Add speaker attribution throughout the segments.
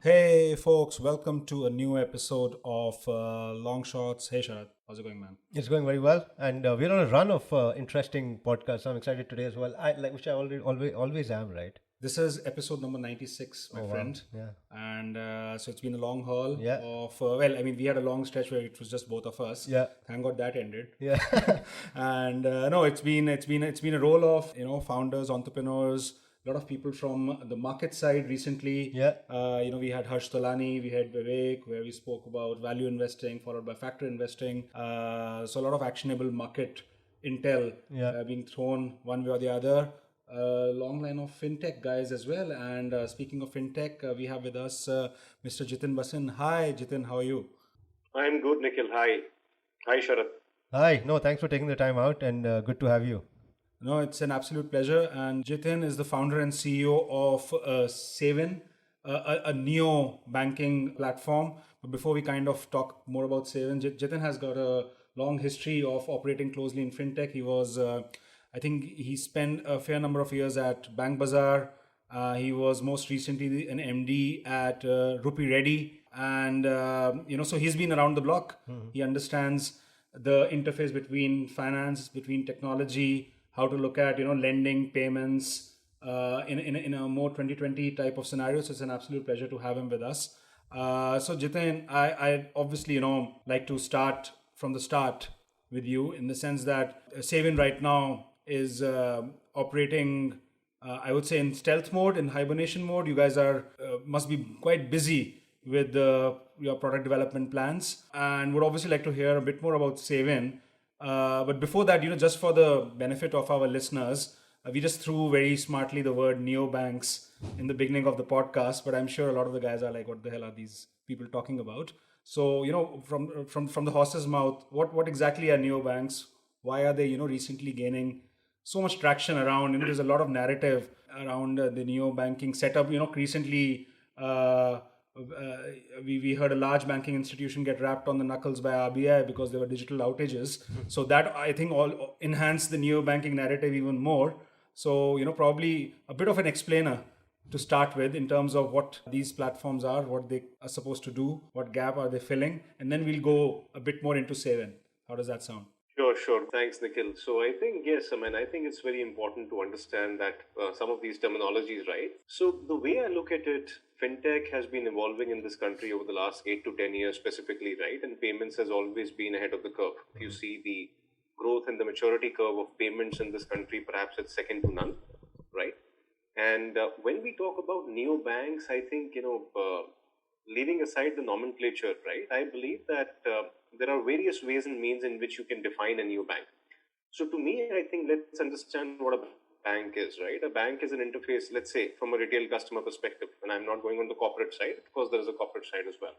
Speaker 1: Hey folks, welcome to a new episode of Long Shots. Hey Sharad, how's it going, man?
Speaker 2: It's going very well, and we're on a run of interesting podcasts. I'm excited today as well. Which I always am, right?
Speaker 1: This is episode number 96, my
Speaker 2: Oh wow,
Speaker 1: friend.
Speaker 2: yeah,
Speaker 1: And so it's been a long haul
Speaker 2: yeah,
Speaker 1: of, we had a long stretch where it was just both of us.
Speaker 2: yeah,
Speaker 1: Thank God that ended.
Speaker 2: yeah,
Speaker 1: And no, it's been a role of, founders, entrepreneurs, a lot of people from the market side recently.
Speaker 2: yeah,
Speaker 1: We had Harsh Talani, we had Vivek, where we spoke about value investing, followed by factor investing. So a lot of actionable market intel
Speaker 2: yeah.
Speaker 1: being thrown one way or the other. Long line of fintech guys as well. And speaking of fintech, we have with us Mr. Jitin Bhasin. Hi, Jitin, how are you?
Speaker 3: I'm good, Nikhil. Hi. Hi, Sharat.
Speaker 2: Hi, no, thanks for taking the time out, and good to have you.
Speaker 1: No, it's an absolute pleasure. And Jitin is the founder and CEO of SaveIN, a neo banking platform. But before we kind of talk more about SaveIN, Jitin has got a long history of operating closely in fintech. He was, I think, he spent a fair number of years at Bank Bazaar. He was most recently an MD at Rupee Reddy, and so he's been around the block. He understands the interface between finance, between technology, how to look at lending, payments in a more 2020 type of scenario. So it's an absolute pleasure to have him with us. So Jitin, I obviously like to start from the start with you, in the sense that SaveIN right now is operating, I would say, in stealth mode, in hibernation mode. You guys are must be quite busy with your product development plans, and would obviously like to hear a bit more about SaveIN. But before that, just for the benefit of our listeners, we just threw very smartly the word neobanks in the beginning of the podcast. But I'm sure a lot of the guys are like, "What the hell are these people talking about?" So, from the horse's mouth, what exactly are neobanks? Why are they recently gaining so much traction around? There's a lot of narrative around the neo banking setup. Recently. We heard a large banking institution get wrapped on the knuckles by RBI because there were digital outages. So that, I think, all enhanced the neo banking narrative even more. So probably a bit of an explainer to start with, in terms of what these platforms are, what they are supposed to do, what gap are they filling, and then we'll go a bit more into SaveIN. How does that sound?
Speaker 3: Sure. Thanks, Nikhil. So I think, yes, I think it's very important to understand that some of these terminologies, right? So the way I look at it, fintech has been evolving in this country over the last 8 to 10 years specifically, right? And payments has always been ahead of the curve. If you see the growth and the maturity curve of payments in this country, perhaps it's second to none, right? And when we talk about neobanks, I think, leaving aside the nomenclature, right, I believe that there are various ways and means in which you can define a new bank. So to me, I think let's understand what a bank is, right? A bank is an interface, let's say, from a retail customer perspective, and I'm not going on the corporate side. Of course, there is a corporate side as well.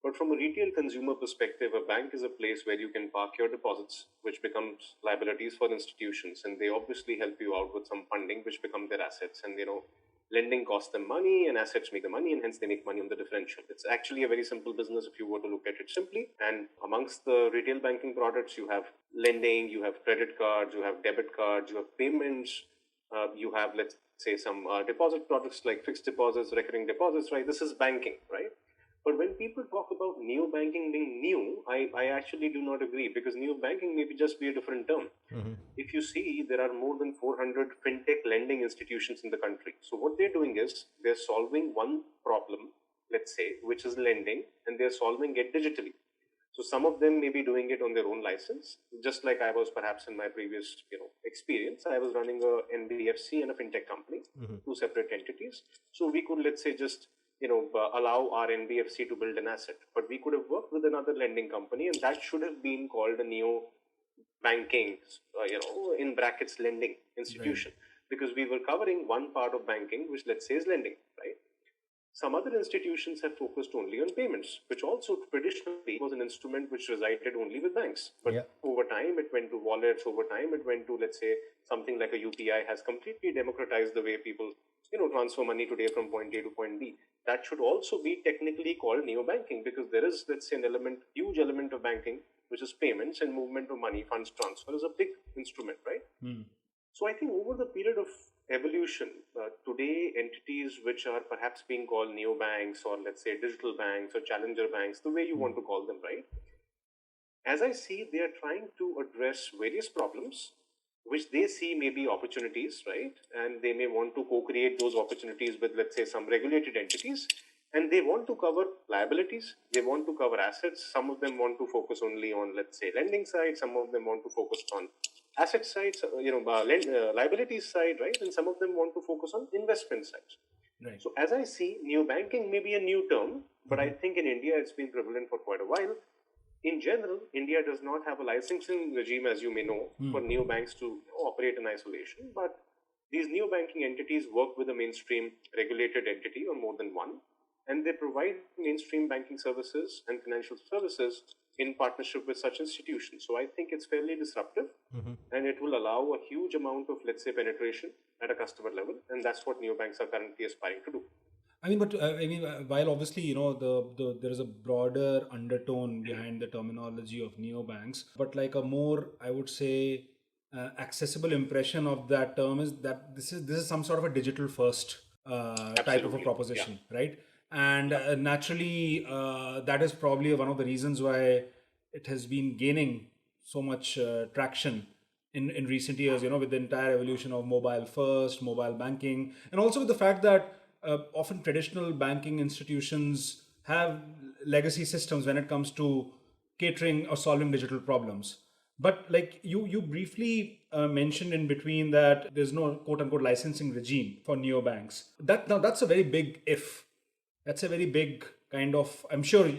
Speaker 3: But from a retail consumer perspective, a bank is a place where you can park your deposits, which becomes liabilities for institutions, and they obviously help you out with some funding, which become their assets. And lending costs them money, and assets make the money, and hence they make money on the differential. It's actually a very simple business if you were to look at it simply. And amongst the retail banking products, you have lending, you have credit cards, you have debit cards, you have payments, you have, let's say, some deposit products like fixed deposits, recurring deposits, right? This is banking, right? But when people talk about neo banking being new, I actually do not agree, because neo banking may just be a different term. If you see, there are more than 400 fintech lending institutions in the country. So what they're doing is they're solving one problem, let's say, which is lending, and they're solving it digitally. So some of them may be doing it on their own license, just like I was perhaps in my previous experience. I was running a NBFC and a fintech company, two separate entities. So we could, let's say, just allow our NBFC to build an asset. But we could have worked with another lending company, and that should have been called a neo banking, in brackets, lending institution, right? Because we were covering one part of banking, which, let's say, is lending, right? Some other institutions have focused only on payments, which also traditionally was an instrument which resided only with banks. But over time, it went to wallets. Over time, it went to, let's say, something like a UPI has completely democratized the way people transfer money today from point A to point B. That should also be technically called neo-banking, because there is, let's say, huge element of banking, which is payments and movement of money, funds transfer is a big instrument, right? So I think over the period of evolution. Today, entities which are perhaps being called neobanks or let's say digital banks or challenger banks, the way you want to call them, right? As I see, they are trying to address various problems which they see may be opportunities, right? And they may want to co-create those opportunities with, let's say, some regulated entities. And they want to cover liabilities, they want to cover assets. Some of them want to focus only on, let's say, lending side. Some of them want to focus on asset side, liabilities side, right? And some of them want to focus on investment side.
Speaker 1: Right.
Speaker 3: So as I see, new banking may be a new term, but I think in India it's been prevalent for quite a while. In general, India does not have a licensing regime, as you may know, for neobanks to operate in isolation. But these neobanking entities work with a mainstream regulated entity or more than one, and they provide mainstream banking services and financial services in partnership with such institutions. So I think it's fairly disruptive, and it will allow a huge amount of, let's say, penetration at a customer level, and that's what neobanks are currently aspiring to do.
Speaker 1: While obviously, there is a broader undertone behind the terminology of neobanks, but like a more, I would say, accessible impression of that term is that this is some sort of a digital first type of a proposition, right? And naturally, that is probably one of the reasons why it has been gaining so much traction in recent years, with the entire evolution of mobile first, mobile banking, and also with the fact that often traditional banking institutions have legacy systems when it comes to catering or solving digital problems. But like you briefly mentioned in between that there's no quote unquote licensing regime for neobanks. That's a very big if. That's a very big kind of, I'm sure,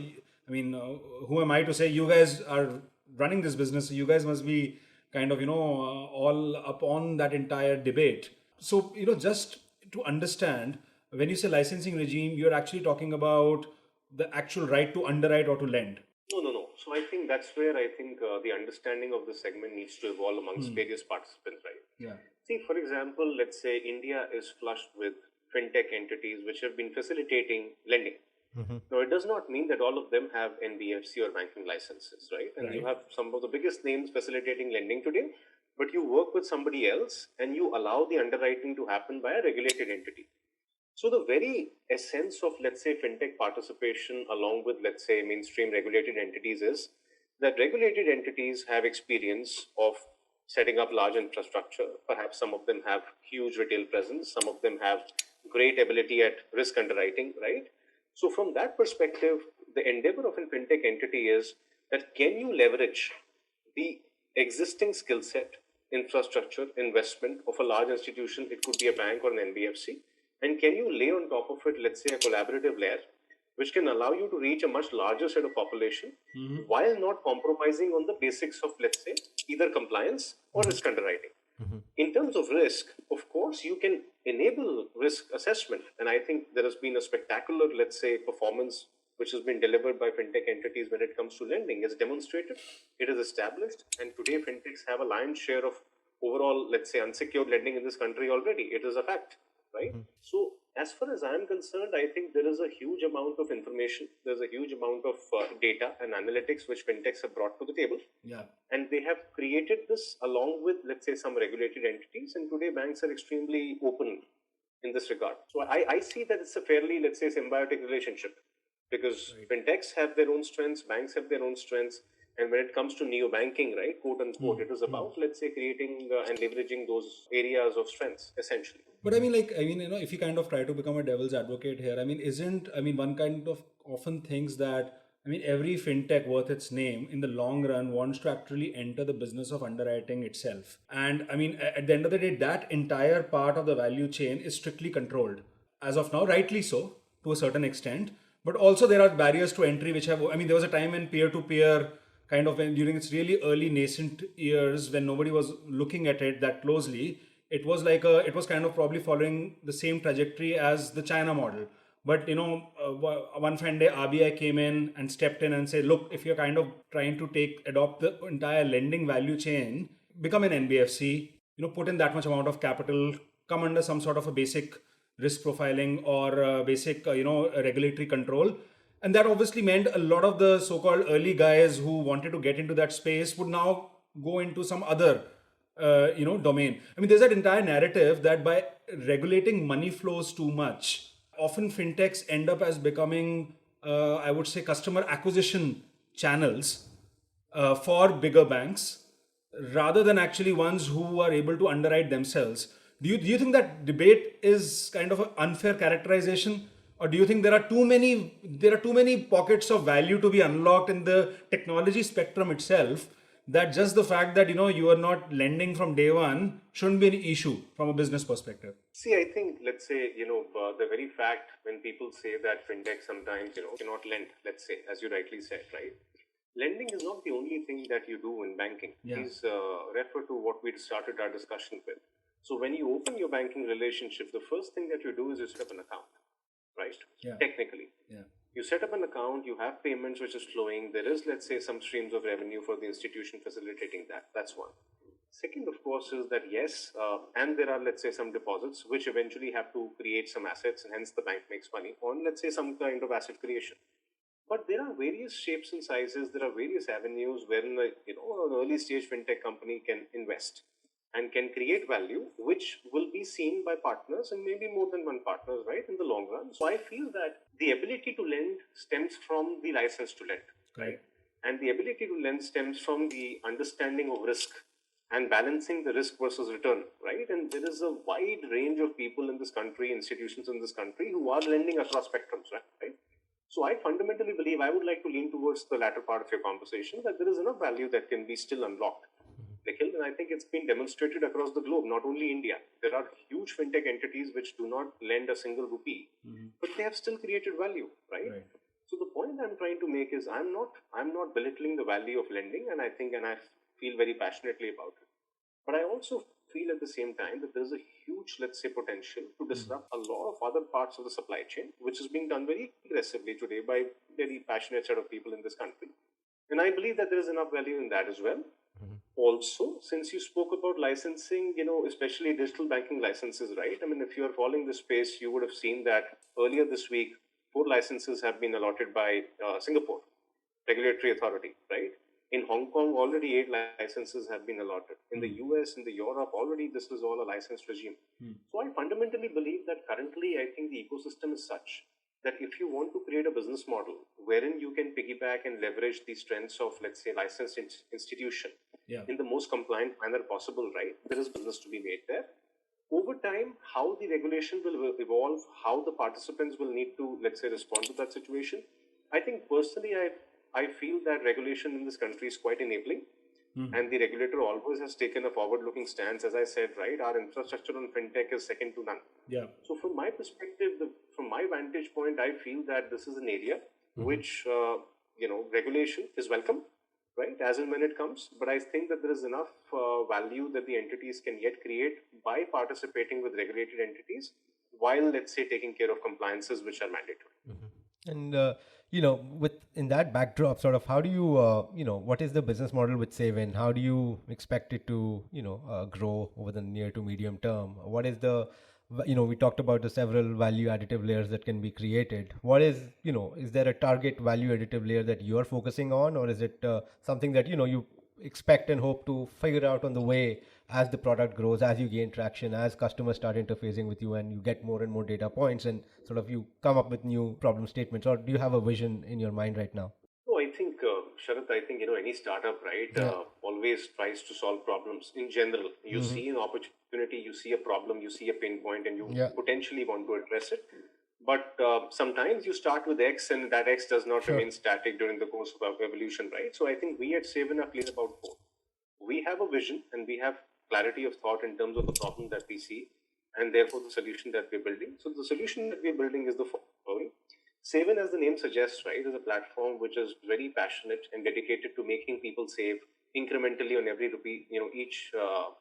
Speaker 1: who am I to say? You guys are running this business, so you guys must be kind of, all up on that entire debate. So, just to understand, when you say licensing regime, you're actually talking about the actual right to underwrite or to lend.
Speaker 3: No. So I think that's where the understanding of the segment needs to evolve amongst various participants, right?
Speaker 1: Yeah.
Speaker 3: See, for example, let's say India is flushed with fintech entities which have been facilitating lending. Now, it does not mean that all of them have NBFC or banking licenses, right? And you have some of the biggest names facilitating lending today, but you work with somebody else and you allow the underwriting to happen by a regulated entity. So the very essence of, let's say, fintech participation along with, let's say, mainstream regulated entities is that regulated entities have experience of setting up large infrastructure. Perhaps some of them have huge retail presence. Some of them have great ability at risk underwriting, right? So from that perspective, the endeavor of a fintech entity is that can you leverage the existing skill set, infrastructure, investment of a large institution, it could be a bank or an NBFC, and can you lay on top of it, let's say, a collaborative layer, which can allow you to reach a much larger set of population while not compromising on the basics of, let's say, either compliance or risk underwriting. In terms of risk, of course, you can enable risk assessment. And I think there has been a spectacular, let's say, performance which has been delivered by fintech entities when it comes to lending. It's demonstrated, it is established, and today fintechs have a lion's share of overall, let's say, unsecured lending in this country already. It is a fact, right? So as far as I'm concerned, I think there is a huge amount of information. There's a huge amount of data and analytics which fintechs have brought to the table.
Speaker 1: Yeah.
Speaker 3: And they have created this along with, let's say, some regulated entities. And today banks are extremely open in this regard. So I see that it's a fairly, let's say, symbiotic relationship because fintechs have their own strengths, banks have their own strengths. And when it comes to neo-banking, right, quote unquote, it is about, let's say, creating and leveraging those areas of strengths, essentially.
Speaker 1: But if you kind of try to become a devil's advocate here, one kind of often thinks that, every fintech worth its name in the long run wants to actually enter the business of underwriting itself. And at the end of the day, that entire part of the value chain is strictly controlled. As of now, rightly so, to a certain extent. But also there are barriers to entry which have, there was a time when peer-to-peer kind of during its really early nascent years when nobody was looking at it that closely, it was kind of probably following the same trajectory as the China model. But, one fine day RBI came in and stepped in and said, look, if you're kind of trying to adopt the entire lending value chain, become an NBFC, put in that much amount of capital, come under some sort of a basic risk profiling or basic, regulatory control. And that obviously meant a lot of the so-called early guys who wanted to get into that space would now go into some other domain. I mean, there's that entire narrative that by regulating money flows too much, often fintechs end up as becoming, I would say, customer acquisition channels for bigger banks rather than actually ones who are able to underwrite themselves. Do you think that debate is kind of an unfair characterization, or do you think there are too many pockets of value to be unlocked in the technology spectrum itself, that just the fact that you are not lending from day one shouldn't be an issue from a business perspective?
Speaker 3: See, I think, let's say, the very fact when people say that fintech sometimes, cannot lend, let's say, as you rightly said, right? Lending is not the only thing that you do in banking.
Speaker 1: Yeah.
Speaker 3: Please refer to what we started our discussion with. So when you open your banking relationship, the first thing that you do is you set up an account, right?
Speaker 1: Yeah.
Speaker 3: Technically.
Speaker 1: Yeah.
Speaker 3: You set up an account, you have payments which is flowing. There is, let's say, some streams of revenue for the institution facilitating that. That's one. Second, of course, is that yes, and there are, let's say, some deposits which eventually have to create some assets, and hence the bank makes money on, let's say, some kind of asset creation. But there are various shapes and sizes. There are various avenues wherein an early stage fintech company can invest and can create value, which will be seen by partners and maybe more than one partners, right, in the long run. So I feel that the ability to lend stems from the license to lend, right? And the ability to lend stems from the understanding of risk and balancing the risk versus return, right? And there is a wide range of people in this country, institutions in this country who are lending across spectrums, right? So I fundamentally believe, I would like to lean towards the latter part of your conversation, that there is enough value that can be still unlocked, Nikhil, and I think it's been demonstrated across the globe, not only India. There are huge fintech entities which do not lend a single rupee, but they have still created value, right? So the point I'm trying to make is I'm not belittling the value of lending, and I feel very passionately about it. But I also feel at the same time that there is a huge, let's say, potential to disrupt a lot of other parts of the supply chain, which is being done very aggressively today by very passionate set of people in this country. And I believe that there is enough value in that as well. Also, since you spoke about licensing, especially digital banking licenses, right? I mean, if you are following this space, you would have seen that earlier this week, 4 licenses have been allotted by Singapore Regulatory Authority, right? In Hong Kong, already 8 licenses have been allotted. In the US, in the Europe, already this is all a licensed regime. So I fundamentally believe that currently, I think the ecosystem is such that if you want to create a business model wherein you can piggyback and leverage the strengths of, let's say, licensed institution in the most compliant manner possible, right? There is business to be made there. Over time, how the regulation will evolve, how the participants will need to, let's say, respond to that situation. I think personally, I feel that regulation in this country is quite enabling. And the regulator always has taken a forward-looking stance. As I said, right, our infrastructure on fintech is second to none.
Speaker 1: Yeah.
Speaker 3: So from my perspective, from my vantage point, I feel that this is an area which, regulation is welcome, right, as and when it comes. But I think that there is enough value that the entities can yet create by participating with regulated entities while, let's say, taking care of compliances which are mandatory.
Speaker 2: And with in that backdrop, sort of, how do you, what is the business model with SaveIN? How do you expect it to, grow over the near to medium term? What is the, we talked about the several value additive layers that can be created. What is, is there a target value additive layer that you're focusing on, or is it something that, you expect and hope to figure out on the way as the product grows, as you gain traction, as customers start interfacing with you and you get more and more data points and sort of you come up with new problem statements? Or do you have a vision in your mind right now?
Speaker 3: No, I think, Sharath, any startup, right, always tries to solve problems. In general, you see an opportunity, you see a problem, you see a pain point, and you potentially want to address it. But sometimes you start with X, and that X does not remain static during the course of our evolution, right? So I think we at SaveIN are clear about both. We have a vision, and we have clarity of thought in terms of the problem that we see, and therefore the solution that we're building. So the solution that we're building is the following. SaveIN, as the name suggests, right, is a platform which is very passionate and dedicated to making people save incrementally on every rupee, each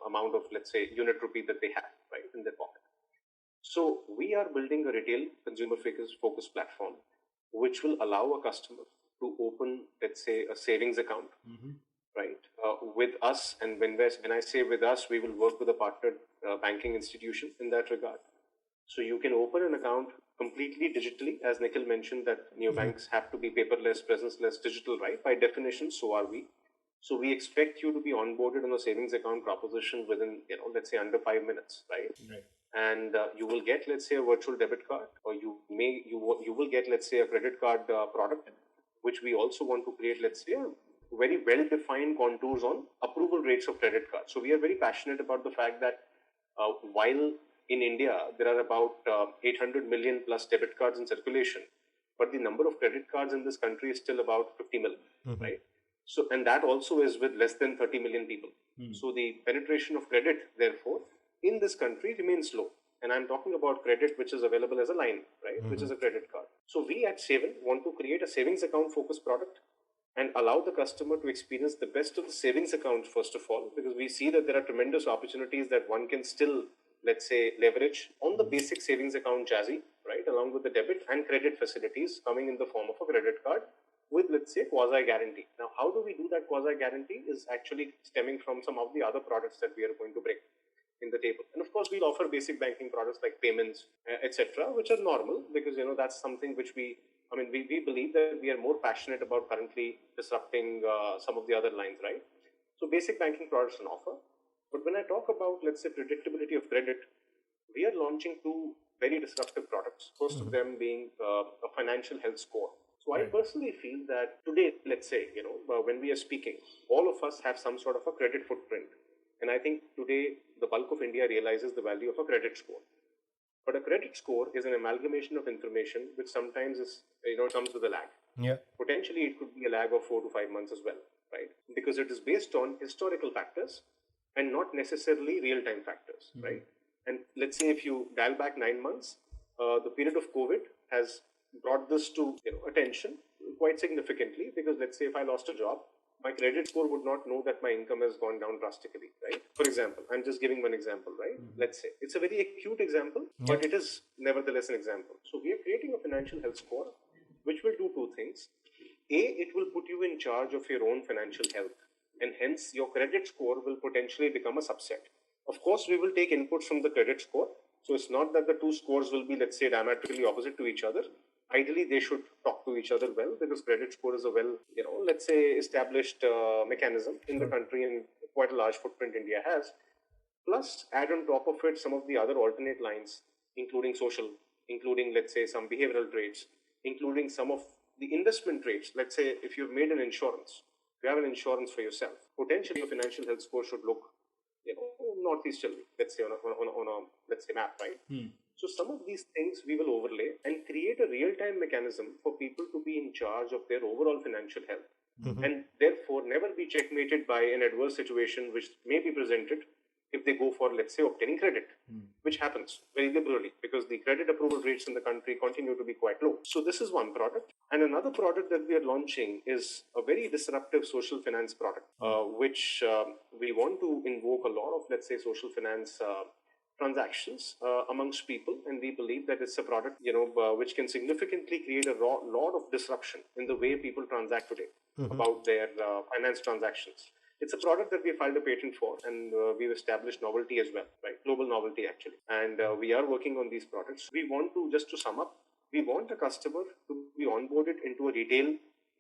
Speaker 3: amount of, let's say, unit rupee that they have, right, in their pocket. So we are building a retail consumer-focused platform which will allow a customer to open, let's say, a savings account, right, with us. And when I say with us, we will work with a partner banking institution in that regard. So you can open an account completely digitally. As Nikhil mentioned, that neobanks have to be paperless, presence-less, digital, right? By definition, so are we. So we expect you to be onboarded on a savings account proposition within, let's say under 5 minutes, right?
Speaker 1: Right.
Speaker 3: And you will get, let's say, a virtual debit card, or you will get, let's say, a credit card product, which we also want to create, let's say, very well-defined contours on approval rates of credit cards. So we are very passionate about the fact that while in India there are about 800 million plus debit cards in circulation, but the number of credit cards in this country is still about 50 million, right? So, and that also is with less than 30 million people. So the penetration of credit, therefore, in this country remains low. And I'm talking about credit which is available as a line, right? Which is a credit card. So we at SaveIN want to create a savings account focused product and allow the customer to experience the best of the savings account, first of all, because we see that there are tremendous opportunities that one can still, let's say, leverage on the basic savings account chassis, right? Along with the debit and credit facilities coming in the form of a credit card with, let's say, quasi-guarantee. Now, how do we do that quasi-guarantee is actually stemming from some of the other products that we are going to bring in the table. And of course, we'll offer basic banking products like payments, etc., which are normal because, that's something which we believe that we are more passionate about currently disrupting some of the other lines, right? So basic banking products on offer. But when I talk about, let's say, predictability of credit, we are launching two very disruptive products. First of them being a financial health score. So I personally feel that today, let's say, when we are speaking, all of us have some sort of a credit footprint. And I think today the bulk of India realizes the value of a credit score. But a credit score is an amalgamation of information which sometimes is, comes with a lag.
Speaker 2: Yeah.
Speaker 3: Potentially it could be a lag of 4 to 5 months as well, right? Because it is based on historical factors and not necessarily real-time factors, right? And let's say if you dial back 9 months, the period of COVID has brought this to attention quite significantly because let's say if I lost a job, my credit score would not know that my income has gone down drastically, right? For example, I'm just giving one example, right? Let's say it's a very acute example, but it is nevertheless an example. So we are creating a financial health score, which will do two things. A, it will put you in charge of your own financial health, and hence your credit score will potentially become a subset. Of course, we will take inputs from the credit score. So it's not that the two scores will be, let's say, diametrically opposite to each other. Ideally, they should talk to each other well because credit score is a let's say, established mechanism in the country and quite a large footprint India has. Plus, add on top of it some of the other alternate lines, including social, including, let's say, some behavioral traits, including some of the investment traits. Let's say if you've made an insurance, you have an insurance for yourself, potentially your financial health score should look, northeasterly, let's say, on a let's say, map, right? So some of these things we will overlay and create a real-time mechanism for people to be in charge of their overall financial health and therefore never be checkmated by an adverse situation which may be presented if they go for, let's say, obtaining credit, which happens very liberally because the credit approval rates in the country continue to be quite low. So this is one product. And another product that we are launching is a very disruptive social finance product, which we want to invoke a lot of, let's say, social finance transactions amongst people, and we believe that it's a product which can significantly create a lot of disruption in the way people transact today about their finance transactions. It's a product that we filed a patent for, and we've established novelty as well, right? Global novelty actually, and we are working on these products. We want to, just to sum up, we want a customer to be onboarded into a retail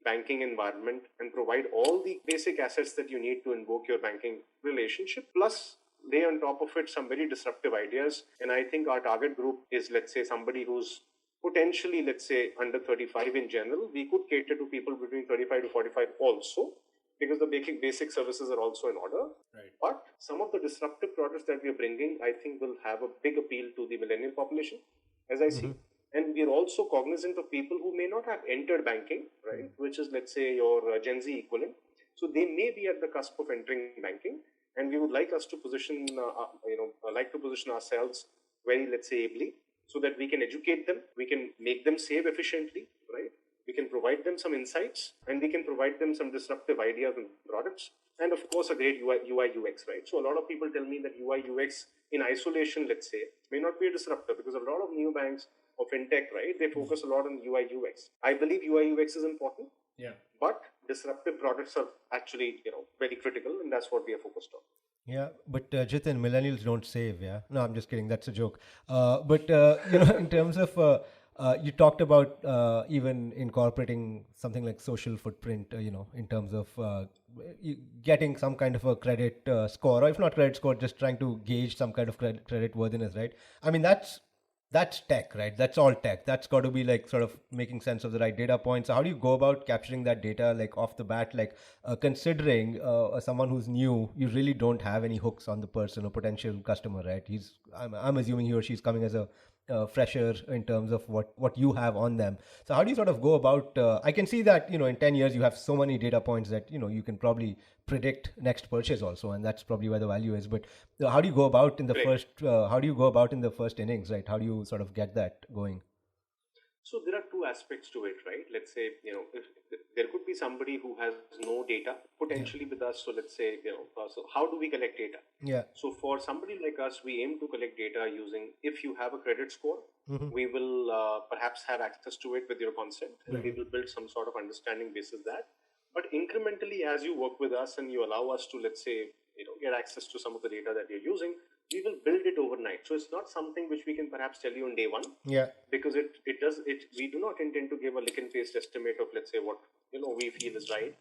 Speaker 3: banking environment and provide all the basic assets that you need to invoke your banking relationship, plus lay on top of it some very disruptive ideas. And I think our target group is, let's say, somebody who's potentially, let's say, under 35 in general. We could cater to people between 35 to 45 also, because the basic services are also in order.
Speaker 1: Right.
Speaker 3: But some of the disruptive products that we are bringing, I think, will have a big appeal to the millennial population, as I see. And we are also cognizant of people who may not have entered banking, right, which is, let's say, your Gen Z equivalent. So they may be at the cusp of entering banking. And we would like us to position, position ourselves very, let's say, ably, so that we can educate them, we can make them save efficiently, right? We can provide them some insights, and we can provide them some disruptive ideas and products, and of course, a great UI UX, right? So a lot of people tell me that UI UX in isolation, let's say, may not be a disruptor because a lot of neobanks or fintech, right? They focus a lot on UI UX. I believe UI UX is important.
Speaker 1: Yeah.
Speaker 3: But disruptive products are actually, very critical, and that's what we are focused on.
Speaker 2: Yeah, but Jitin, millennials don't save. Yeah, no, I'm just kidding. That's a joke. But in terms of You talked about even incorporating something like social footprint, in terms of getting some kind of a credit score, or if not credit score, just trying to gauge some kind of credit worthiness, right? I mean, that's tech, right? That's all tech. That's got to be like sort of making sense of the right data points. So how do you go about capturing that data, like off the bat, like considering someone who's new, you really don't have any hooks on the person or potential customer, right? I'm assuming he or she's coming as a fresher in terms of what you have on them. So how do you sort of go about? I can see that in 10 years you have so many data points that you can probably predict next purchase also, and that's probably where the value is. But how do you go about in the
Speaker 3: Correct.
Speaker 2: first? How do you go about in the first innings, right? How do you sort of get that going?
Speaker 3: So there are two aspects to it, right? Let's say, if there could be somebody who has no data potentially with us. So let's say, so how do we collect data?
Speaker 2: Yeah.
Speaker 3: So for somebody like us, we aim to collect data using, if you have a credit score, we will perhaps have access to it with your consent, and we will build some sort of understanding basis that. But incrementally, as you work with us and you allow us to, let's say, get access to some of the data that you're using, we will build it overnight. So it's not something which we can perhaps tell you on day one.
Speaker 2: Yeah.
Speaker 3: Because we do not intend to give a lick and paste estimate of, let's say, what we feel is right.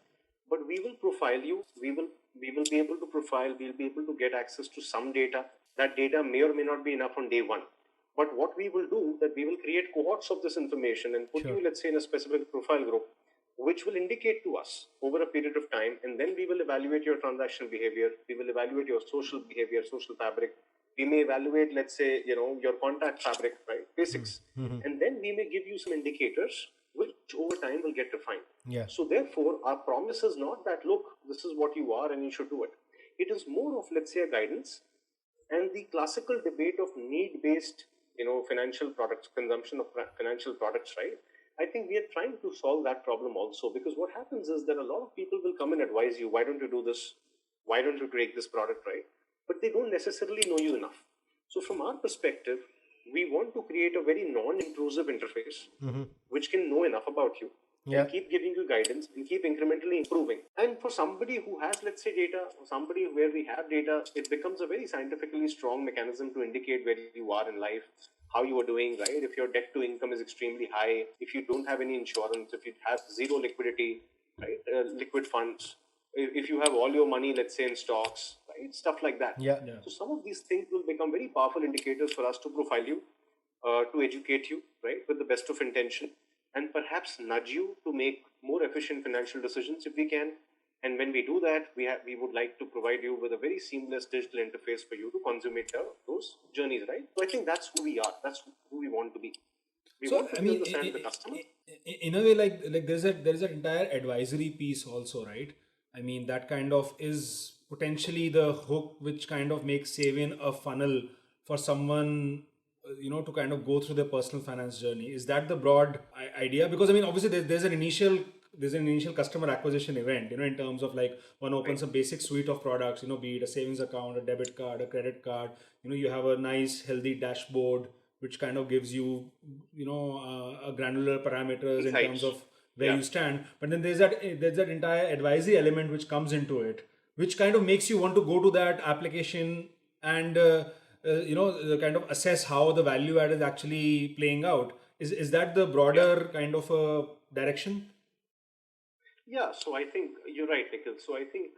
Speaker 3: But we will profile you. We will be able to profile. We'll be able to get access to some data. That data may or may not be enough on day one. But what we will do, that we will create cohorts of this information and put you, let's say, in a specific profile group, which will indicate to us over a period of time, and then we will evaluate your transactional behavior. We will evaluate your social behavior, social fabric. We may evaluate, let's say, your contact fabric, right? Basics. And then we may give you some indicators which over time will get refined.
Speaker 2: Yeah.
Speaker 3: So therefore, our promise is not that, look, this is what you are and you should do it. It is more of, let's say, a guidance, and the classical debate of need-based, financial products, consumption of financial products, right? I think we are trying to solve that problem also, because what happens is that a lot of people will come and advise you, why don't you do this? Why don't you take this product, right? But they don't necessarily know you enough. So from our perspective, we want to create a very non-intrusive interface, which can know enough about you, and keep giving you guidance and keep incrementally improving. And for somebody who has, let's say, data, or somebody where we have data, it becomes a very scientifically strong mechanism to indicate where you are in life, how you are doing, right? If your debt to income is extremely high, if you don't have any insurance, if you have zero liquidity, right? Liquid funds, if you have all your money, let's say, in stocks, right? Stuff like that.
Speaker 2: Yeah.
Speaker 3: So some of these things will become very powerful indicators for us to profile you, to educate you, right? With the best of intention, and perhaps nudge you to make more efficient financial decisions if we can. And when we do that, we would like to provide you with a very seamless digital interface for you to consummate those journeys, right? So I think that's who we are. That's who we want to be. We want to understand the customer.
Speaker 1: In a way, like there's an entire advisory piece also, right? I mean, that kind of is potentially the hook which kind of makes SaveIN a funnel for someone, to kind of go through their personal finance journey. Is that the broad idea? Because I mean, obviously there's an initial customer acquisition event, in terms of like one opens a basic suite of products, be it a savings account, a debit card, a credit card, you have a nice healthy dashboard which kind of gives you, a granular parameters in terms of where you stand. But then there's that entire advisory element which comes into it, which kind of makes you want to go to that application and kind of assess how the value add is actually playing out. Is that the broader kind of direction?
Speaker 3: Yeah, so I think you're right, Nikhil. So I think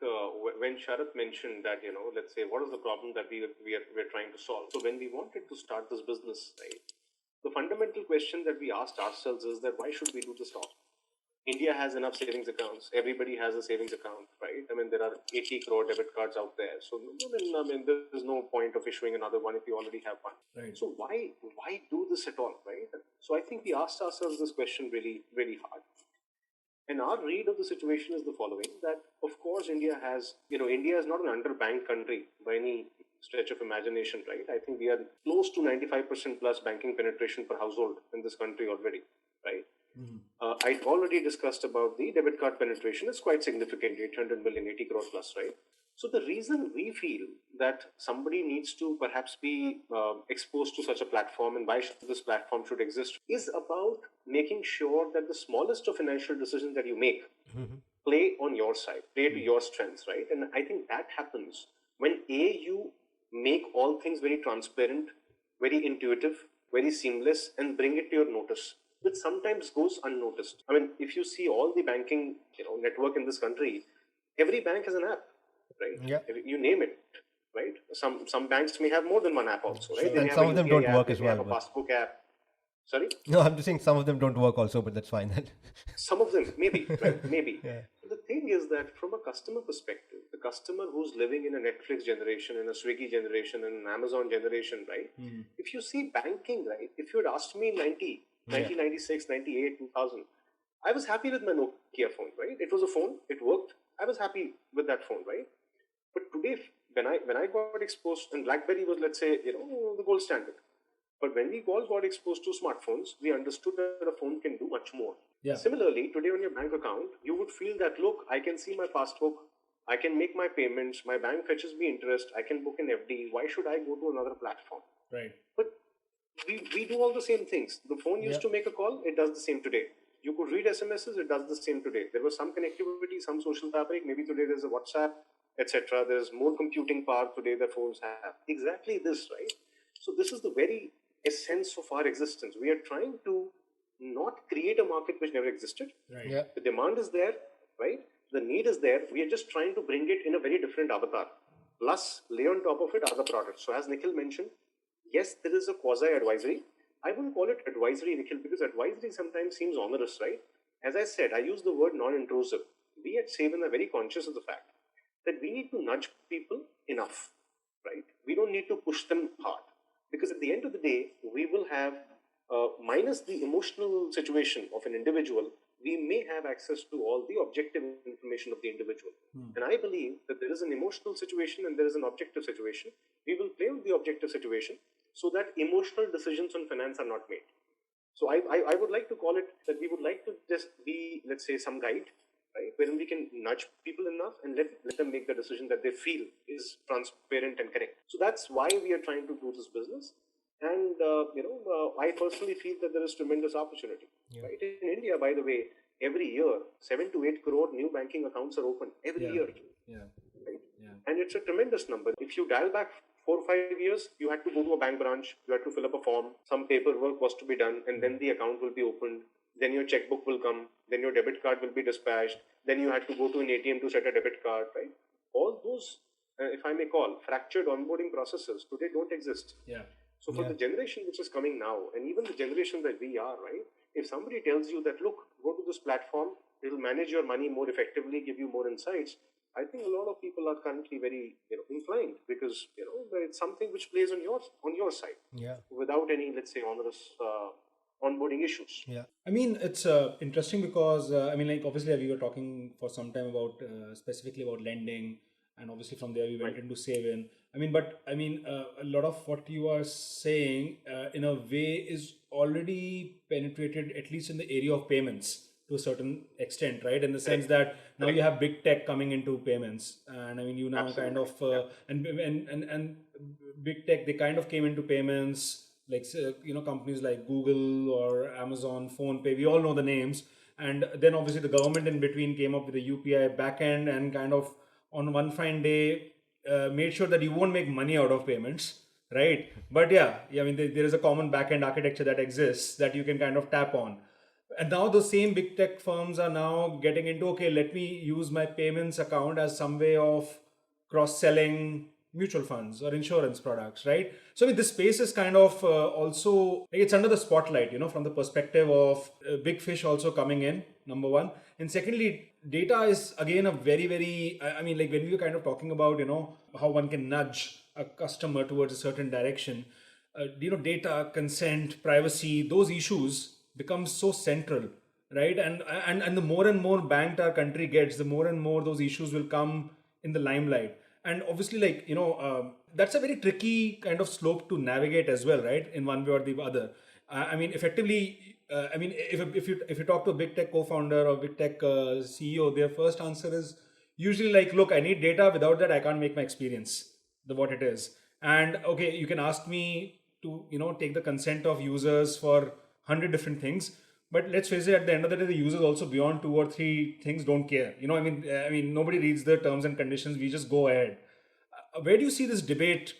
Speaker 3: when Sharath mentioned that, let's say, what is the problem that we're trying to solve? So when we wanted to start this business, right, the fundamental question that we asked ourselves is that why should we do this all? India has enough savings accounts. Everybody has a savings account, right? I mean, there are 80 crore debit cards out there. So, there's no point of issuing another one if you already have one.
Speaker 1: Right.
Speaker 3: So why do this at all, right? So I think we asked ourselves this question really, really hard. And our read of the situation is the following, that of course India is not an underbanked country by any stretch of imagination, right? I think we are close to 95% plus banking penetration per household in this country already, right? I already discussed about the debit card penetration is quite significant, 800 million, 80 crore plus, right? So the reason we feel that somebody needs to perhaps be exposed to such a platform and why this platform should exist is about making sure that the smallest of financial decisions that you make play on your side, play to your strengths, right? And I think that happens when you make all things very transparent, very intuitive, very seamless, and bring it to your notice, which sometimes goes unnoticed. I mean, if you see all the banking network in this country, every bank has an app, right?
Speaker 2: Yeah.
Speaker 3: You name it, right? Some banks may have more than one app also, right?
Speaker 2: Sure.
Speaker 3: They may
Speaker 2: And
Speaker 3: have
Speaker 2: some
Speaker 3: a
Speaker 2: of them
Speaker 3: UPI
Speaker 2: don't
Speaker 3: app,
Speaker 2: work
Speaker 3: they
Speaker 2: as
Speaker 3: may have
Speaker 2: well.
Speaker 3: a
Speaker 2: But
Speaker 3: passbook app. Sorry?
Speaker 2: no, I'm just saying some of them don't work also, but that's fine then.
Speaker 3: Some of them, maybe, right? Maybe.
Speaker 2: Yeah.
Speaker 3: But the thing is that from a customer perspective, the customer who's living in a Netflix generation, in a Swiggy generation, in an Amazon generation, right? If you see banking, right? If you had asked me in 1996, 98, 2000, I was happy with my Nokia phone, right? It was a phone, it worked. I was happy with that phone, right? But today, when I got exposed, and BlackBerry was, let's say, the gold standard. But when we all got exposed to smartphones, we understood that a phone can do much more.
Speaker 1: Yeah.
Speaker 3: Similarly, today on your bank account, you would feel that, look, I can see my passbook, I can make my payments, my bank fetches me interest, I can book an FD. Why should I go to another platform?
Speaker 1: Right.
Speaker 3: But we do all the same things. The phone used to make a call, it does the same today. You could read SMSs, it does the same today. There was some connectivity, some social fabric. Maybe today there's a WhatsApp, etc. There's more computing power today that phones have. Exactly this, right? So this is the very essence of our existence. We are trying to not create a market which never existed.
Speaker 1: Right.
Speaker 2: Yeah.
Speaker 3: The demand is there, right? The need is there. We are just trying to bring it in a very different avatar. Plus, lay on top of it other products. So as Nikhil mentioned, yes, there is a quasi-advisory. I wouldn't call it advisory, Nikhil, because advisory sometimes seems onerous, right? As I said, I use the word non-intrusive. We at SaveIN are very conscious of the fact that we need to nudge people enough, right? We don't need to push them hard. Because at the end of the day, we will have, minus the emotional situation of an individual, we may have access to all the objective information of the individual. And I believe that there is an emotional situation and there is an objective situation. We will play with the objective situation so that emotional decisions on finance are not made. So I would like to call it that we would like to just be, let's say, some guide, right, wherein we can nudge people enough and let them make the decision that they feel is transparent and correct. So that's why we are trying to do this business. And, I personally feel that there is tremendous opportunity. Right? In India, by the way, every year, 7 to 8 crore new banking accounts are opened every year.
Speaker 1: Yeah.
Speaker 3: Right?
Speaker 1: Yeah.
Speaker 3: And it's a tremendous number. If you dial back 4 or 5 years, you had to go to a bank branch, you had to fill up a form, some paperwork was to be done, and then the account will be opened. Then your checkbook will come, then your debit card will be dispatched, then you had to go to an ATM to set a debit card, right? All those, if I may call, fractured onboarding processes today don't exist.
Speaker 1: Yeah.
Speaker 3: So for the generation which is coming now, and even the generation that we are, right? If somebody tells you that, look, go to this platform, it will manage your money more effectively, give you more insights, I think a lot of people are currently very, inclined because, it's something which plays on your side.
Speaker 2: Yeah.
Speaker 3: Without any, let's say, onerous onboarding issues.
Speaker 2: Yeah.
Speaker 1: I mean, it's interesting because, obviously we were talking for some time about specifically about lending, and obviously from there we went into SaveIN. A lot of what you are saying in a way is already penetrated, at least in the area of payments to a certain extent, right? In the sense that now you have big tech coming into payments, and you now kind of and big tech, they kind of came into payments, like companies like Google or Amazon, PhonePe. We all know the names, and then obviously the government in between came up with a UPI backend and kind of on one fine day made sure that you won't make money out of payments, right? But there is a common backend architecture that exists that you can kind of tap on. And now those same big tech firms are now getting into, okay, let me use my payments account as some way of cross-selling mutual funds or insurance products, right? So this space is kind of also, it's under the spotlight, from the perspective of big fish also coming in, number one. And secondly, data is again a very, very, when we were kind of talking about, how one can nudge a customer towards a certain direction, data, consent, privacy, those issues become so central, right? And the more and more banked our country gets, the more and more those issues will come in the limelight. And obviously, that's a very tricky kind of slope to navigate as well, right? In one way or the other. Effectively, if you talk to a big tech co-founder or big tech CEO, their first answer is usually like, look, I need data. Without that, I can't make my experience what it is. And okay, you can ask me to take the consent of users for 100 different things. But let's face it, at the end of the day, the users also beyond 2 or 3 things don't care. Nobody reads the terms and conditions. We just go ahead. Where do you see this debate,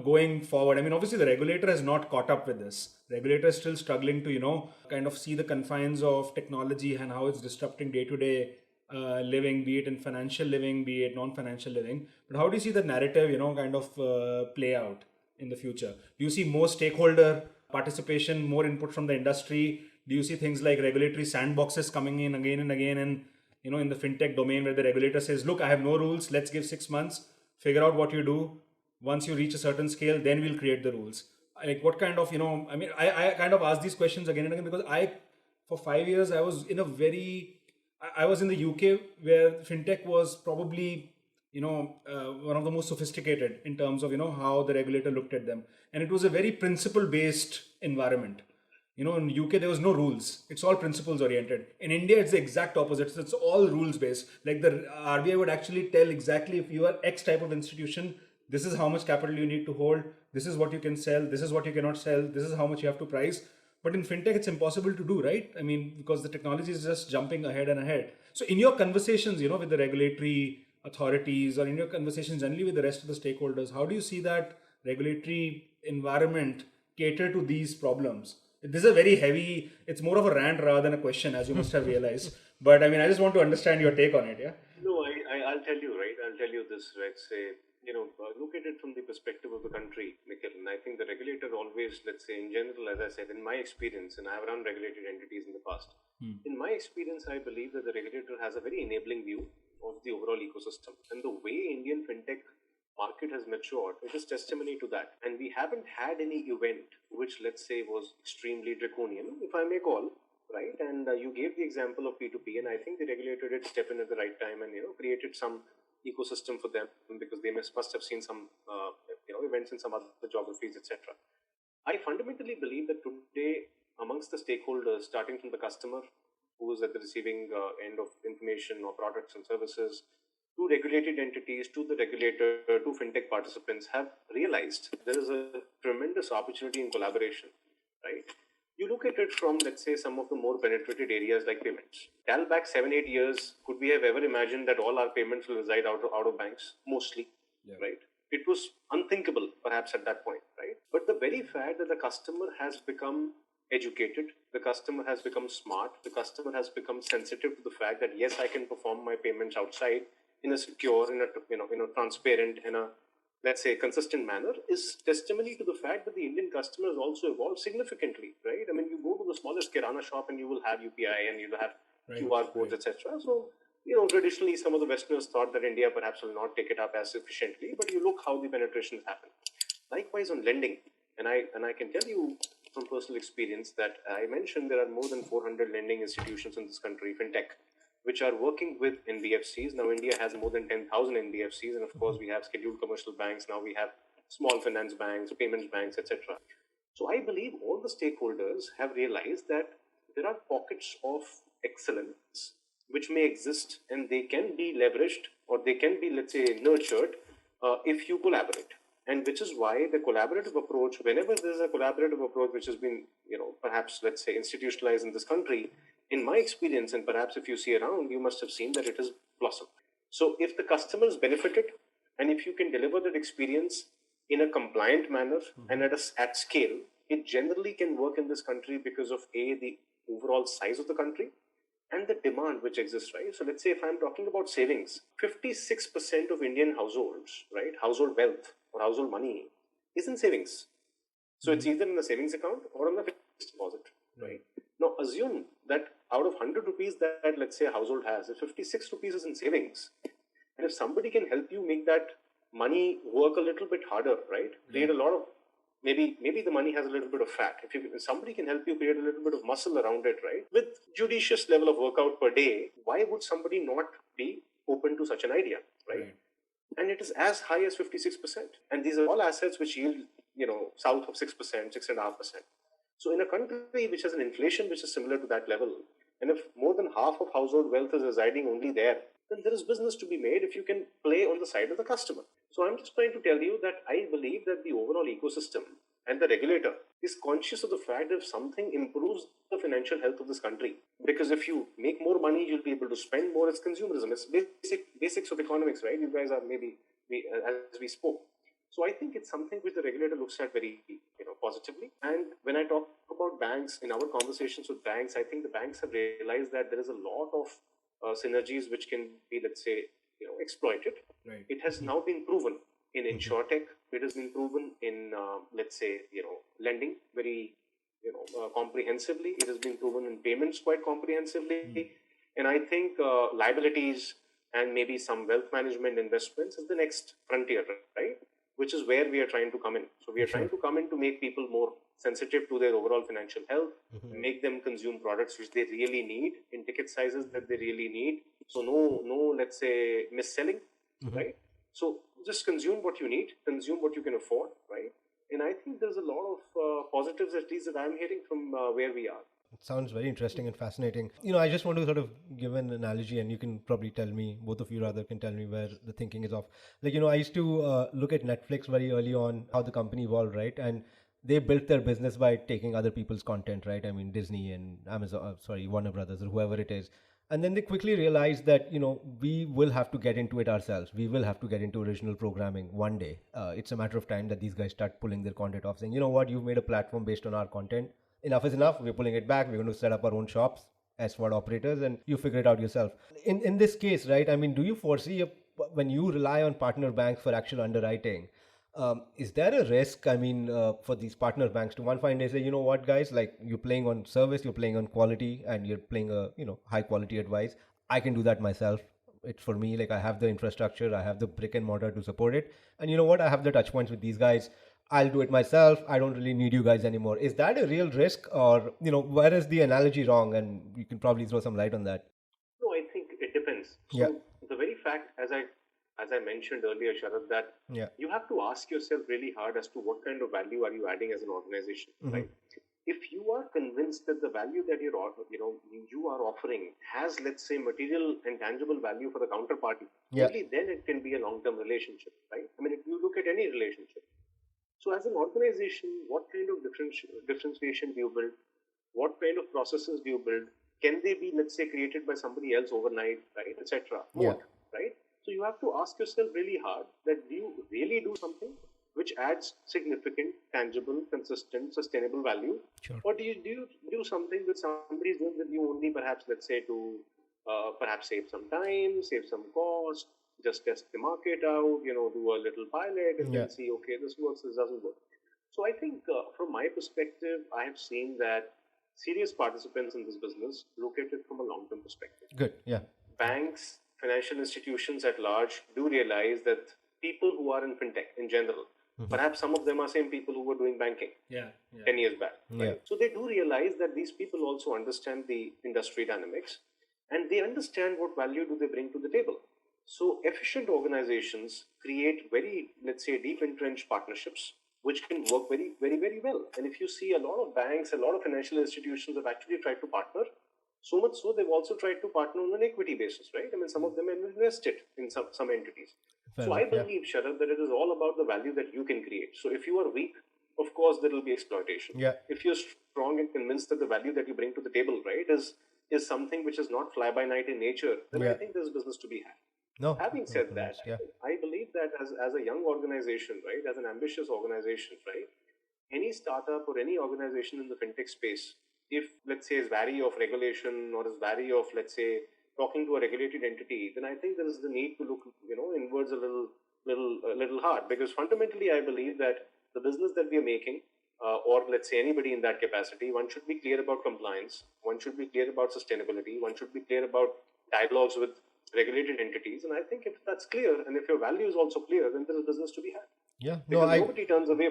Speaker 1: going forward? I mean, obviously the regulator has not caught up with this. Regulator is still struggling to, kind of see the confines of technology and how it's disrupting day-to-day living, be it in financial living, be it non-financial living. But how do you see the narrative, kind of play out in the future? Do you see more stakeholder participation, more input from the industry? Do you see things like regulatory sandboxes coming in again and again, and in the fintech domain, where the regulator says, look, I have no rules, let's give 6 months, figure out what you do. Once you reach a certain scale, then we'll create the rules. Like, what kind of, I mean, I kind of ask these questions again and again because for 5 years, I was in a very, I was in the UK, where fintech was probably, one of the most sophisticated in terms of, how the regulator looked at them. And it was a very principle based environment. In UK, there was no rules. It's all principles oriented. In India, it's the exact opposite. So it's all rules based. Like, the RBI would actually tell exactly, if you are X type of institution, this is how much capital you need to hold. This is what you can sell. This is what you cannot sell. This is how much you have to price. But in fintech, it's impossible to do, right? I mean, because the technology is just jumping ahead and ahead. So in your conversations, with the regulatory authorities, or in your conversations generally with the rest of the stakeholders, how do you see that regulatory environment cater to these problems? This is a very heavy, it's more of a rant rather than a question, as you must have realized. But I mean, I just want to understand your take on it, yeah?
Speaker 3: No, I'll tell you, right? I'll tell you this, right? Say, look at it from the perspective of the country, Nikhil. And I think the regulator always, let's say, in general, as I said, in my experience, and I have run regulated entities in the past, in my experience, I believe that the regulator has a very enabling view of the overall ecosystem. And the way Indian fintech market has matured, it is testimony to that. And we haven't had any event which, let's say, was extremely draconian, if I may call, right? And you gave the example of P2P, and I think the regulator did step in at the right time and created some ecosystem for them, because they must have seen some events in some other geographies, etc. I fundamentally believe that today, amongst the stakeholders, starting from the customer, who is at the receiving end of information or products and services, to regulated entities, to the regulator, to fintech participants, have realized there is a tremendous opportunity in collaboration, right? You look at it from, let's say, some of the more penetrated areas like payments. Tell back 7-8 years, could we have ever imagined that all our payments will reside out of banks? Mostly, right? It was unthinkable, perhaps, at that point, right? But the very fact that the customer has become educated, the customer has become smart, the customer has become sensitive to the fact that, yes, I can perform my payments outside in a secure, in a transparent, in a, let's say, consistent manner, is testimony to the fact that the Indian customer has also evolved significantly, right? I mean, you go to the smallest kirana shop and you will have UPI and you'll have QR codes, etc. So, traditionally, some of the Westerners thought that India perhaps will not take it up as efficiently, but you look how the penetration has happened. Likewise on lending, and I can tell you from personal experience that I mentioned there are more than 400 lending institutions in this country, fintech, which are working with NBFCs. Now, India has more than 10,000 NBFCs, and of course, we have scheduled commercial banks. Now we have small finance banks, payments banks, etc. So I believe all the stakeholders have realized that there are pockets of excellence which may exist, and they can be leveraged, or they can be, let's say, nurtured if you collaborate. And which is why the collaborative approach, whenever there's a collaborative approach which has been, perhaps, let's say, institutionalized in this country, in my experience, and perhaps if you see around, you must have seen that it has blossomed. So if the customer is benefited, and if you can deliver that experience in a compliant manner and at scale, it generally can work in this country because of the overall size of the country and the demand which exists, right? So let's say if I'm talking about savings, 56% of Indian households, right, household wealth or household money is in savings. So it's either in a savings account or on a fixed deposit, right? Now assume that out of 100 rupees that, let's say, a household has, if 56 rupees is in savings, and if somebody can help you make that money work a little bit harder, right? Create a lot of, maybe the money has a little bit of fat. If somebody can help you create a little bit of muscle around it, right? With judicious level of workout per day, why would somebody not be open to such an idea, right? And it is as high as 56%. And these are all assets which yield, south of 6%, 6.5%. So in a country which has an inflation which is similar to that level, and if more than half of household wealth is residing only there, then there is business to be made if you can play on the side of the customer. So I'm just trying to tell you that I believe that the overall ecosystem and the regulator is conscious of the fact that if something improves the financial health of this country, because if you make more money, you'll be able to spend more. It's consumerism. It's basics of economics, right? You guys are as we spoke. So I think it's something which the regulator looks at very positively. And when I talk about banks in our conversations with banks, I think the banks have realized that there is a lot of synergies which can be, let's say, exploited.
Speaker 1: Right.
Speaker 3: It has now been proven in insurtech. It has been proven in let's say lending very comprehensively. It has been proven in payments quite comprehensively. And I think liabilities and maybe some wealth management investments is the next frontier, right? Which is where we are trying to come in. So we are trying to come in to make people more sensitive to their overall financial health, make them consume products which they really need in ticket sizes that they really need. So no, let's say mis-selling, right? So just consume what you need, consume what you can afford, right? And I think there's a lot of positives, at least that I'm hearing from where we are.
Speaker 2: It sounds very interesting and fascinating. I just want to sort of give an analogy, and you can probably tell me, both of you rather, can tell me where the thinking is off. Like, I used to look at Netflix very early on, how the company evolved, right? And they built their business by taking other people's content, right? I mean, Disney and Amazon, Warner Brothers or whoever it is. And then they quickly realized that, we will have to get into it ourselves. We will have to get into original programming one day. It's a matter of time that these guys start pulling their content off, saying, you know what, you've made a platform based on our content. Enough is enough. We're pulling it back. We're going to set up our own shops as SWOT operators, and you figure it out yourself. In this case, right? I mean, do you foresee when you rely on partner banks for actual underwriting? Is there a risk? I mean, for these partner banks to one fine day say, you know what, guys, like you're playing on service, you're playing on quality, and you're playing a high quality advice. I can do that myself. It's for me. Like I have the infrastructure, I have the brick and mortar to support it, and you know what? I have the touch points with these guys. I'll do it myself. I don't really need you guys anymore. Is that a real risk, or where is the analogy wrong? And you can probably throw some light on that.
Speaker 3: No, I think it depends. So the very fact, as I mentioned earlier, Sharad, that you have to ask yourself really hard as to what kind of value are you adding as an organization, right? If you are convinced that the value that you are offering has, let's say, material and tangible value for the counterparty, only then it can be a long-term relationship, right? I mean, if you look at any relationship. So as an organization, what kind of differentiation do you build? What kind of processes do you build? Can they be, let's say, created by somebody else overnight, right, etc.? Right? So you have to ask yourself really hard that do you really do something which adds significant, tangible, consistent, sustainable value?
Speaker 2: Sure.
Speaker 3: Or do you do something that somebody is doing with you only perhaps, let's say, to perhaps save some time, save some cost, just test the market out, do a little pilot and then see, okay, this works, this doesn't work. So I think from my perspective, I have seen that serious participants in this business look at it from a long-term perspective.
Speaker 2: Good, yeah.
Speaker 3: Banks, financial institutions at large do realize that people who are in fintech in general, perhaps some of them are same people who were doing banking 10 years back. Right? So they do realize that these people also understand the industry dynamics and they understand what value do they bring to the table. So efficient organizations create very, let's say, deep entrenched partnerships, which can work very, very, very well. And if you see a lot of banks, a lot of financial institutions have actually tried to partner. So much so, they've also tried to partner on an equity basis, right? I mean, some of them have invested in some entities. So I believe, Sharad, that it is all about the value that you can create. So if you are weak, of course, there will be exploitation. If you're strong and convinced that the value that you bring to the table, right, is something which is not fly-by-night in nature, then I think there's business to be had.
Speaker 2: No.
Speaker 3: Having said that, I believe that as a young organization, right, as an ambitious organization, right, any startup or any organization in the fintech space, if, let's say, is wary of regulation or is wary of, let's say, talking to a regulated entity, then I think there is the need to look, inwards a little hard. Because fundamentally, I believe that the business that we are making, or let's say anybody in that capacity, one should be clear about compliance, one should be clear about sustainability, one should be clear about dialogues with regulated entities. And I think if that's clear and if your value is also clear, then there is business to be had. Nobody turns away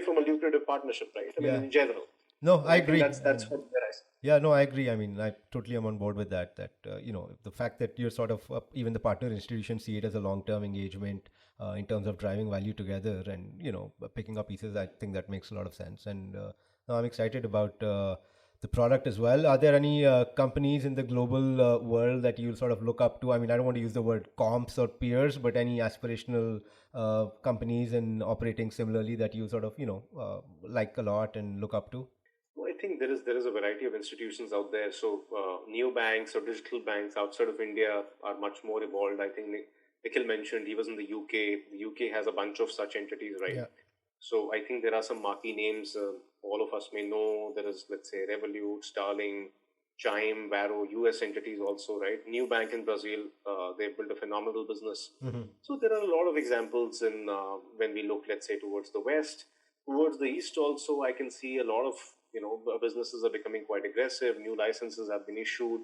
Speaker 3: from a lucrative partnership, right? I mean, in general.
Speaker 2: No, I agree.
Speaker 3: That's what I say.
Speaker 2: Yeah, no, I agree. I mean, I totally am on board with that. That the fact that you're sort of even the partner institutions see it as a long-term engagement in terms of driving value together and picking up pieces. I think that makes a lot of sense. And now I'm excited about the product as well. Are there any companies in the global world that you sort of look up to? I mean, I don't want to use the word comps or peers, but any aspirational companies and operating similarly that you sort of like a lot and look up to?
Speaker 3: I think there is a variety of institutions out there. So neobanks or digital banks outside of India are much more evolved. I think Nikhil mentioned he was in the UK. The UK has a bunch of such entities, right?
Speaker 2: Yeah.
Speaker 3: So I think there are some marquee names all of us may know. There is, let's say, Revolut, Starling, Chime, Varo, US entities also, right? New Bank in Brazil, they've built a phenomenal business. So there are a lot of examples in when we look, let's say, towards the west, towards the east. Also, I can see a lot of businesses are becoming quite aggressive. New licenses have been issued.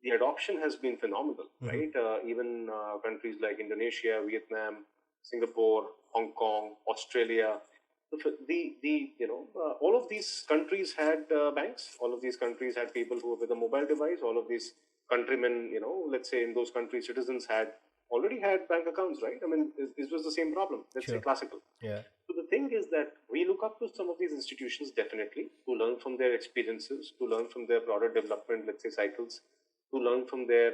Speaker 3: The adoption has been phenomenal, right? Even countries like Indonesia, Vietnam, Singapore, Hong Kong, Australia. All of these countries had banks. All of these countries had people who were with a mobile device. All of these countrymen, let's say in those countries, citizens already had bank accounts, right? I mean, this was the same problem. Let's say classical.
Speaker 2: Yeah.
Speaker 3: So the thing is that we look up to some of these institutions definitely to learn from their experiences, to learn from their product development, let's say cycles, to learn from their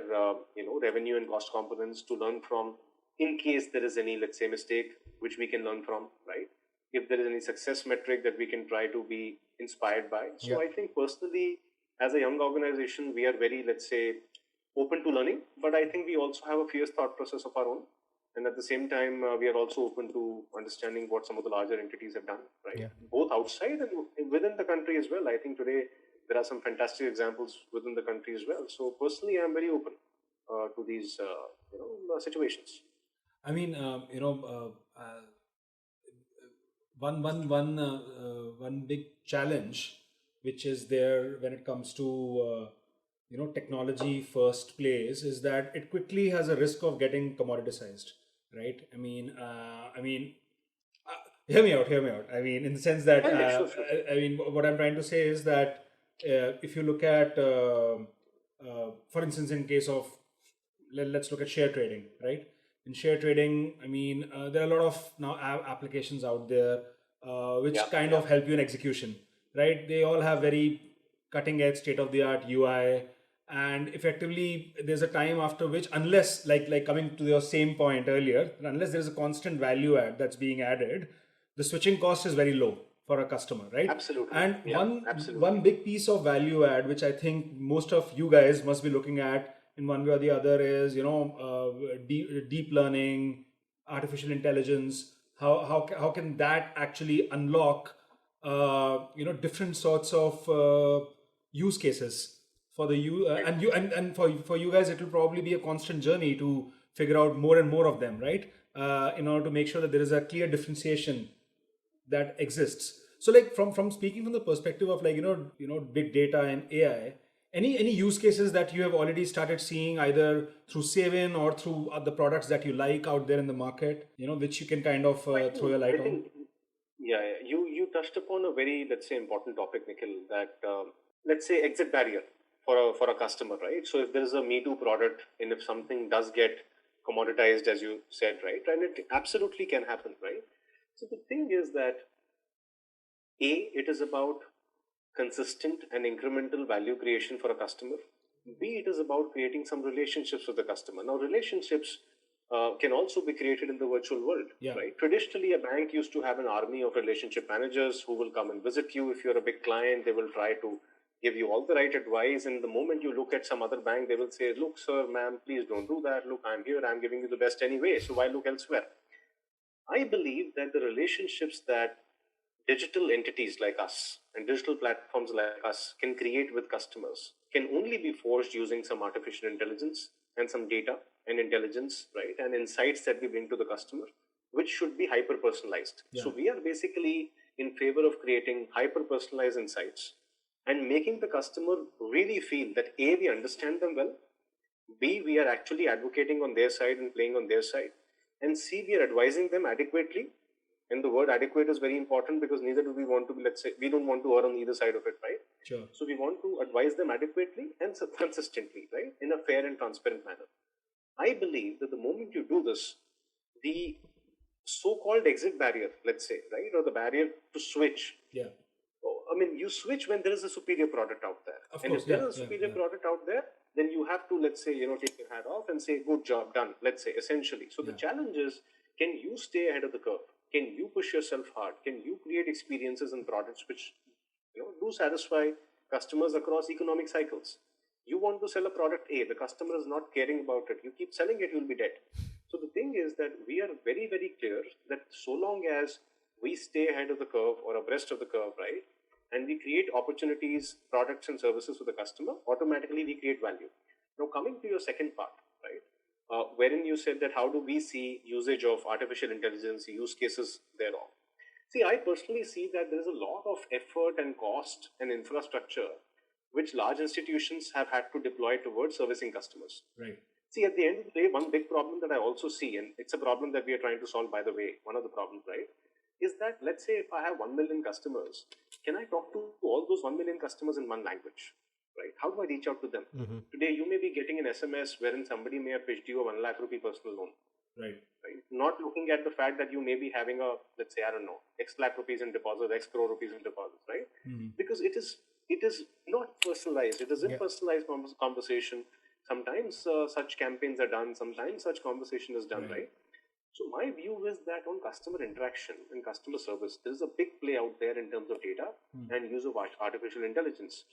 Speaker 3: revenue and cost components, to learn from in case there is any, let's say, mistake which we can learn from, right? If there is any success metric that we can try to be inspired by. So I think personally, as a young organization, we are very, let's say, open to learning, but I think we also have a fierce thought process of our own. And at the same time, we are also open to understanding what some of the larger entities have done, right?
Speaker 2: Yeah.
Speaker 3: Both outside and within the country as well. I think today there are some fantastic examples within the country as well. So personally, I'm very open to these, situations.
Speaker 1: I mean, one big challenge which is there when it comes to technology first plays is that it quickly has a risk of getting commoditized, right? Hear me out. I mean, in the sense that
Speaker 3: Sure.
Speaker 1: I mean, what I'm trying to say is that if you look at, for instance, in case of let's look at share trading, right? In share trading, I mean, there are a lot of now applications out there which kind of help you in execution, right? They all have very cutting edge, state of the art UI, and effectively there's a time after which, unless like coming to your same point earlier, unless there's a constant value add that's being added, the switching cost is very low for a customer, right?
Speaker 3: Absolutely.
Speaker 1: And
Speaker 3: absolutely.
Speaker 1: one big piece of value add, which I think most of you guys must be looking at in one way or the other, is deep learning, artificial intelligence. How can that actually unlock different sorts of use cases for the and for you guys, it will probably be a constant journey to figure out more and more of them, right? In order to make sure that there is a clear differentiation that exists. So, like from speaking from the perspective of big data and AI, any use cases that you have already started seeing either through SaveIN or through other products that you like out there in the market, which you can kind of throw your light on?
Speaker 3: You touched upon a very, let's say, important topic, Nikhil, that let's say exit barrier for a customer, right? So if there is a Me Too product and if something does get commoditized, as you said, right, and it absolutely can happen, right? So the thing is that it is about consistent and incremental value creation for a customer. B, it is about creating some relationships with the customer. Now, relationships can also be created in the virtual world, right? Traditionally, a bank used to have an army of relationship managers who will come and visit you. If you're a big client, they will try to give you all the right advice. And the moment you look at some other bank, they will say, look, sir, ma'am, please don't do that. Look, I'm here. I'm giving you the best anyway. So why look elsewhere? I believe that the relationships that digital entities like us and digital platforms like us can create with customers can only be forged using some artificial intelligence and some data and intelligence, right? And insights that we bring to the customer, which should be hyper personalized. So we are basically in favor of creating hyper personalized insights and making the customer really feel that A, we understand them well, B, we are actually advocating on their side and playing on their side, and C, we are advising them adequately. And the word adequate is very important because neither do we want to be, let's say, we don't want to err on either side of it, right?
Speaker 1: Sure.
Speaker 3: So we want to advise them adequately and consistently, right? In a fair and transparent manner. I believe that the moment you do this, the so-called exit barrier, let's say, right? Or the barrier to switch.
Speaker 1: Yeah.
Speaker 3: I mean, you switch when there is a superior product out there.
Speaker 1: Of
Speaker 3: and
Speaker 1: course,
Speaker 3: if there is a superior product out there, then you have to, let's say, take your hat off and say, good job done, let's say, essentially. So the challenge is, can you stay ahead of the curve? Can you push yourself hard? Can you create experiences and products which do satisfy customers across economic cycles? You want to sell a product A, the customer is not caring about it. You keep selling it, you'll be dead. So the thing is that we are very, very clear that so long as we stay ahead of the curve or abreast of the curve, right, and we create opportunities, products and services for the customer, automatically we create value. Now coming to your second part, right, wherein you said that how do we see usage of artificial intelligence, use cases thereof. See, I personally see that there is a lot of effort and cost and infrastructure which large institutions have had to deploy towards servicing customers.
Speaker 1: Right.
Speaker 3: See, at the end of the day, one big problem that I also see, and it's a problem that we are trying to solve, by the way, one of the problems, right, is that let's say if I have 1 million customers, can I talk to all those 1 million customers in one language, right? How do I reach out to them? Today, you may be getting an SMS wherein somebody may have pitched you a 1 lakh rupee personal loan.
Speaker 1: Right.
Speaker 3: Right? Not looking at the fact that you may be having a, let's say, I don't know, X lakh rupees in deposits, X crore rupees in deposits, right? Because it is not personalized. It is impersonalized conversation. Sometimes such campaigns are done. Sometimes such conversation is done, right? So my view is that on customer interaction and customer service, there is a big play out there in terms of data and use of artificial intelligence.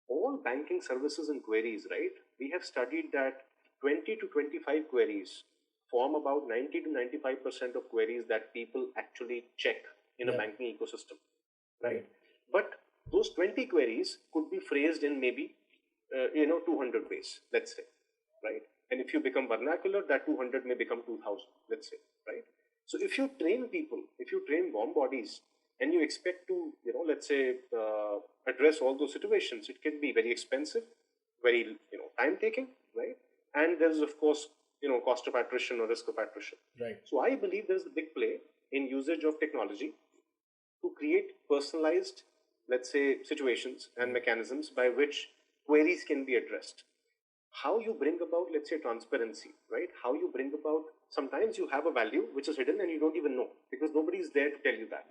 Speaker 3: All banking services and queries, right? We have studied that 20 to 25 queries form about 90 to 95% of queries that people actually check in a banking ecosystem, right? But those 20 queries could be phrased in maybe 200 ways, let's say, right? And if you become vernacular, that 200 may become 2000, let's say, right? So if you train people, if you train warm bodies, and you expect to, let's say, address all those situations, it can be very expensive, very, time-taking, right? And there's, of course, cost of attrition or risk of attrition.
Speaker 1: Right.
Speaker 3: So I believe there's a big play in usage of technology to create personalized, let's say, situations and mechanisms by which queries can be addressed. How you bring about, let's say, transparency, right? How you bring about, sometimes you have a value which is hidden and you don't even know because nobody is there to tell you that.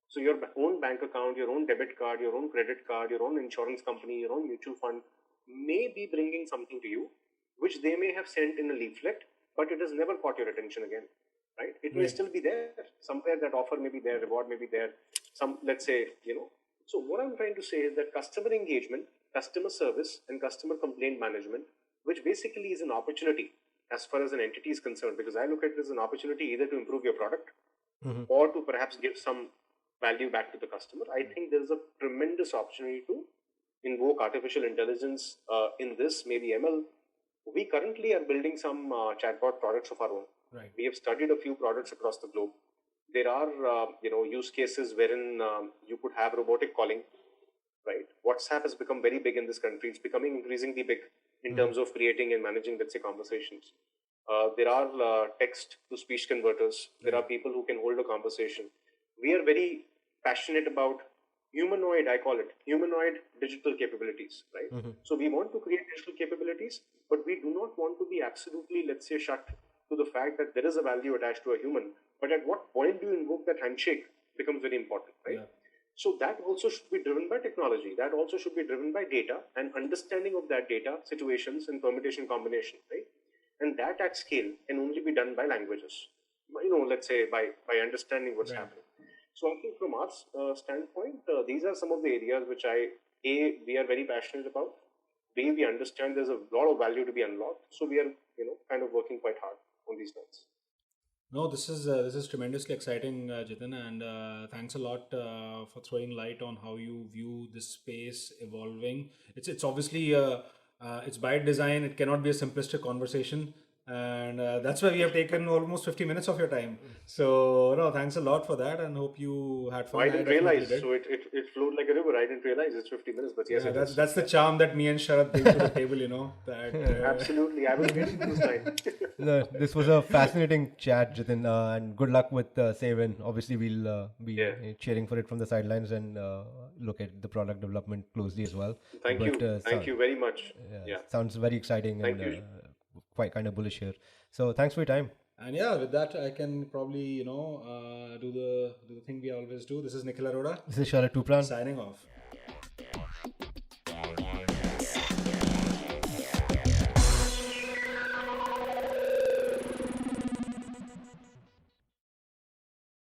Speaker 3: So your own bank account, your own debit card, your own credit card, your own insurance company, your own mutual fund may be bringing something to you which they may have sent in a leaflet, but it has never caught your attention again, right? It may still be there. Somewhere that offer may be there, reward may be there. Some, let's say, So what I'm trying to say is that customer engagement, customer service, and customer complaint management, which basically is an opportunity as far as an entity is concerned, because I look at it as an opportunity either to improve your product or to perhaps give some value back to the customer. I think there is a tremendous opportunity to invoke artificial intelligence in this, maybe ML. We currently are building some chatbot products of our own.
Speaker 1: Right.
Speaker 3: We have studied a few products across the globe. There are, use cases wherein you could have robotic calling, right? WhatsApp has become very big in this country. It's becoming increasingly big in terms of creating and managing, let's say, conversations. There are text-to-speech converters. There are people who can hold a conversation. We are very passionate about humanoid, I call it, humanoid digital capabilities, right? So we want to create digital capabilities, but we do not want to be absolutely, let's say, shut to the fact that there is a value attached to a human. But at what point do you invoke that handshake becomes very important, right? Yeah. So that also should be driven by technology. That also should be driven by data and understanding of that data, situations and permutation combination, right? And that at scale can only be done by languages, let's say by understanding what's happening. So I think from our standpoint, these are some of the areas which we are very passionate about. B, we understand there's a lot of value to be unlocked. So we are, kind of working quite hard on these lines.
Speaker 1: No, this is tremendously exciting, Jitin, and thanks a lot for throwing light on how you view this space evolving. It's obviously it's by design. It cannot be a simplistic conversation, and that's why we have taken almost 50 minutes of your time. So no, thanks a lot for that, and hope you had fun.
Speaker 3: I didn't realize, so it flowed like a river. I didn't realize it's 50 minutes, but yes,
Speaker 1: that's the charm that me and Sharad bring to the table. That
Speaker 3: absolutely, I was waiting for this time.
Speaker 2: No, this was a fascinating chat, Jitin, and good luck with SaveIN. Obviously, we'll be cheering for it from the sidelines and look at the product development closely as well.
Speaker 3: Thank you very much.
Speaker 2: Sounds very exciting.
Speaker 3: Thank
Speaker 2: and
Speaker 3: you.
Speaker 2: Quite kind of bullish here. So thanks for your time.
Speaker 1: And with that, I can probably do the thing we always do. This is Nikhil Arora.
Speaker 2: This is Sharad Tupran
Speaker 1: signing off.